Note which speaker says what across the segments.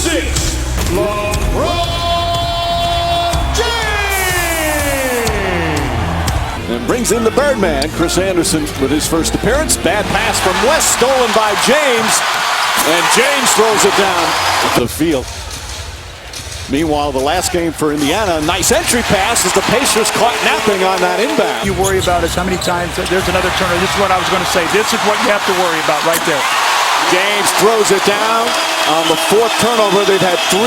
Speaker 1: 6, LeBron James!
Speaker 2: And brings in the Birdman, Chris Anderson, with his first appearance. Bad pass from West, stolen by James. And James throws it down the field. Meanwhile, the last game for Indiana, nice entry pass as the Pacers caught napping on that inbound.
Speaker 3: You worry about is how many times there's another turnover. This is what I was going to say. This is what you have to worry about right there.
Speaker 2: James throws it down. On the fourth turnover, they've had 3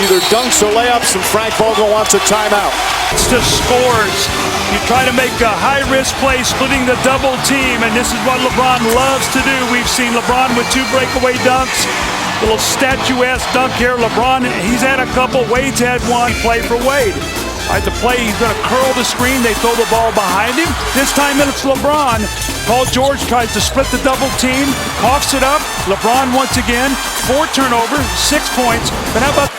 Speaker 2: either dunks or layups, and Frank Vogel wants a timeout.
Speaker 3: It's the scores. You try to make a high-risk play, splitting the double team, and this is what LeBron loves to do. We've seen LeBron with 2 breakaway dunks. Little statuesque dunk here. LeBron, he's had a couple. Wade's had one. Play for Wade. All right, the play, he's going to curl the screen. They throw the ball behind him. This time it's LeBron. Paul George tries to split the double team. Coughs it up. LeBron once again. 4 turnovers, 6 points. But how about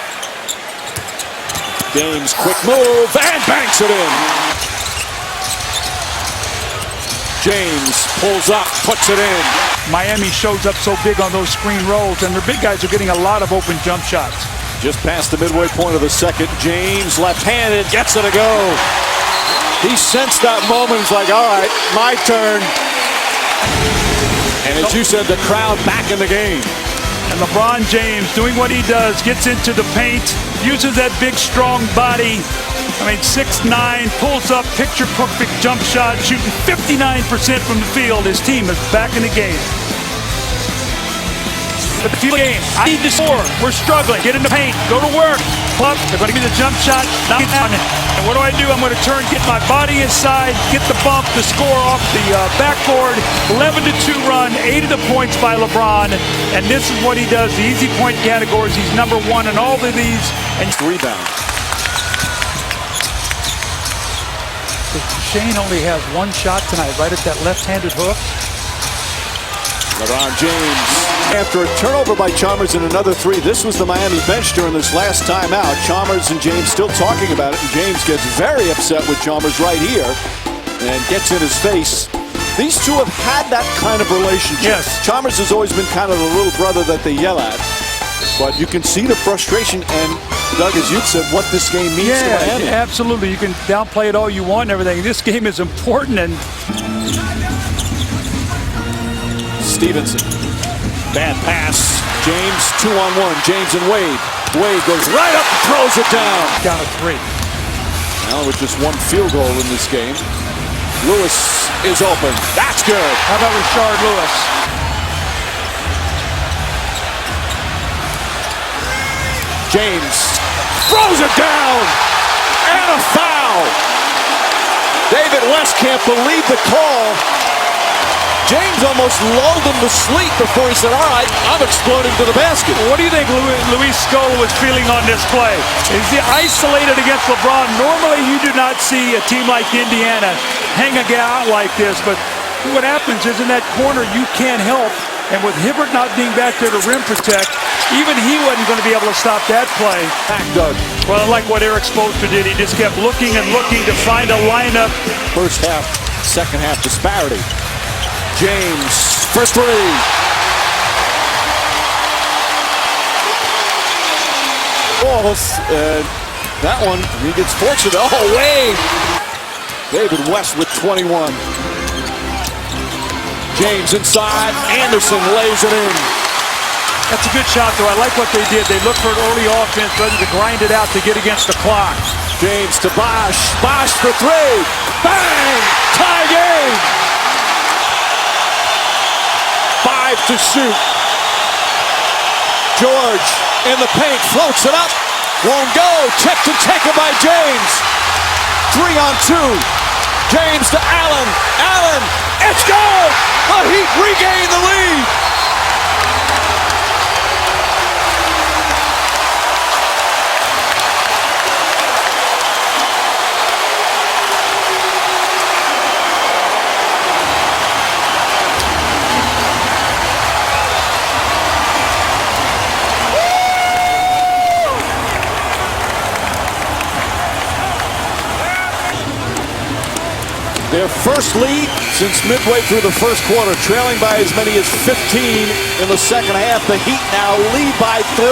Speaker 2: James, quick move, and banks it in. James pulls up, puts it in.
Speaker 3: Miami shows up so big on those screen rolls, and their big guys are getting a lot of open jump shots.
Speaker 2: Just past the midway point of the second, James left-handed gets it to go. He sensed that moment. He's like, all right, my turn. And as you said, the crowd back in the game.
Speaker 3: And LeBron James doing what he does, gets into the paint, uses that big, strong body. 6'9", pulls up, picture-perfect jump shot, shooting 59% from the field. His team is back in the game. But the game, I need to score. We're struggling. Get in the paint. Go to work. Club. They're going to give me the jump shot. Knock it down. And what do? I'm going to turn, get my body inside, get the bump, the score off the backboard. 11-2 run, 8 of the points by LeBron. And this is what he does. The easy point categories. He's number 1 in all of these. And
Speaker 2: rebound.
Speaker 3: Shane only has 1 shot tonight, right at that left-handed hook.
Speaker 2: LeBron James, after a turnover by Chalmers and another 3, this was the Miami bench during this last timeout. Chalmers and James still talking about it, and James gets very upset with Chalmers right here and gets in his face. These two have had that kind of relationship.
Speaker 3: Yes.
Speaker 2: Chalmers has always been kind of the little brother that they yell at, but you can see the frustration and, Doug, as you've said, what this game means to Miami.
Speaker 3: Yeah, absolutely. You can downplay it all you want and everything. This game is important. And
Speaker 2: Stevenson, bad pass. James 2-on-1. James and Wade. Wade goes right up and throws it down.
Speaker 3: Down to 3.
Speaker 2: Now with just 1 field goal in this game. Lewis is open. That's good.
Speaker 3: How about Rashard Lewis?
Speaker 2: James throws it down, and a foul. David West can't believe the call. James almost lulled him to sleep before he said, all right, I'm exploding to the basket.
Speaker 3: What do you think Luis Scola was feeling on this play? Is he isolated against LeBron? Normally you do not see a team like Indiana hang a guy out like this, but what happens is in that corner you can't help. And with Hibbert not being back there to rim protect, even he wasn't going to be able to stop that play.
Speaker 2: Back, Doug.
Speaker 3: Well, like what Eric Spoelstra did, he just kept looking and looking to find a lineup.
Speaker 2: First half, second half disparity. James for 3. That one, he gets fortunate. Oh, Wade! David West with 21. James inside. Anderson lays it in.
Speaker 3: That's a good shot, though. I like what they did. They looked for an early offense, ready to grind it out to get against the clock.
Speaker 2: James to Bosch. Bosch for 3. Bang! Tie game! 5 to shoot. George in the paint, floats it up. Won't go. Tipped and taken by James. 3-on-2. James to Allen. Allen. It's good! The Heat regain the lead. Their first lead since midway through the first quarter, trailing by as many as 15 in the second half. The Heat now lead by 3.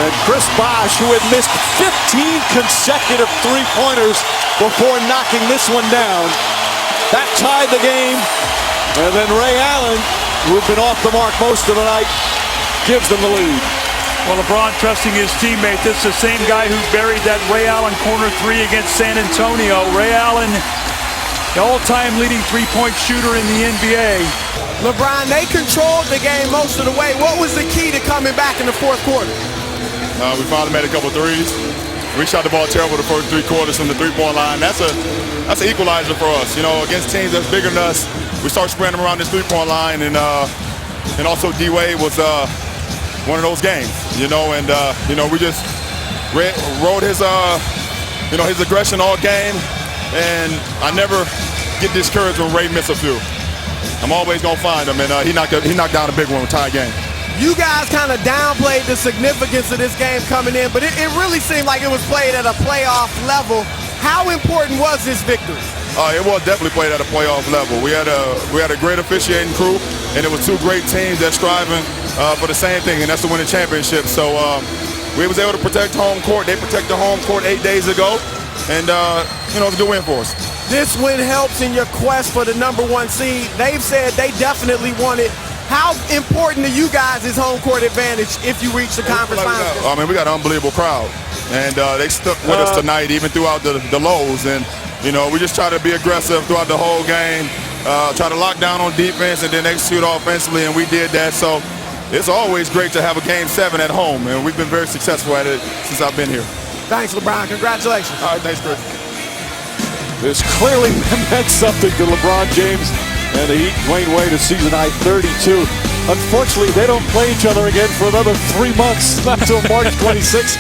Speaker 2: And Chris Bosh, who had missed 15 consecutive three-pointers before knocking this one down, that tied the game. And then Ray Allen, who'd been off the mark most of the night, gives them the lead.
Speaker 3: Well, LeBron trusting his teammate. This is the same guy who buried that Ray Allen corner three against San Antonio. Ray Allen, the all-time leading three-point shooter in the NBA.
Speaker 4: LeBron, they controlled the game most of the way. What was the key to coming back in the fourth quarter?
Speaker 5: We finally made a couple threes. We shot the ball terrible the first 3 quarters from the three-point line. That's an equalizer for us. You know, against teams that's bigger than us, we start spreading them around this three-point line, and also D-Wade was one of those games. You know, and we just rode his his aggression all game, and I never get discouraged when Ray misses a few. I'm always gonna find him, and he knocked down a big one with tie game.
Speaker 4: You guys kind of downplayed the significance of this game coming in, but it really seemed like it was played at a playoff level. How important was this victory?
Speaker 5: It was definitely played at a playoff level. We had a great officiating crew, and it was 2 great teams that's striving for the same thing, and that's to win a championship. So we was able to protect home court. They protected home court 8 days ago, and it's a good win for us.
Speaker 4: This win helps in your quest for the #1 seed. They've said they definitely want it. How important to you guys is home court advantage if you reach the conference finals?
Speaker 5: I mean, we got an unbelievable crowd, and they stuck with us tonight, even throughout the lows. And we just try to be aggressive throughout the whole game, try to lock down on defense, and then execute offensively, and we did that. So it's always great to have a Game 7 at home, and we've been very successful at it since I've been here.
Speaker 4: Thanks, LeBron. Congratulations.
Speaker 5: All right, thanks, Chris.
Speaker 2: This clearly meant something to LeBron James and the Heat. Dwyane Wade, a season-high 32. Unfortunately, they don't play each other again for another 3 months, not until March 26th.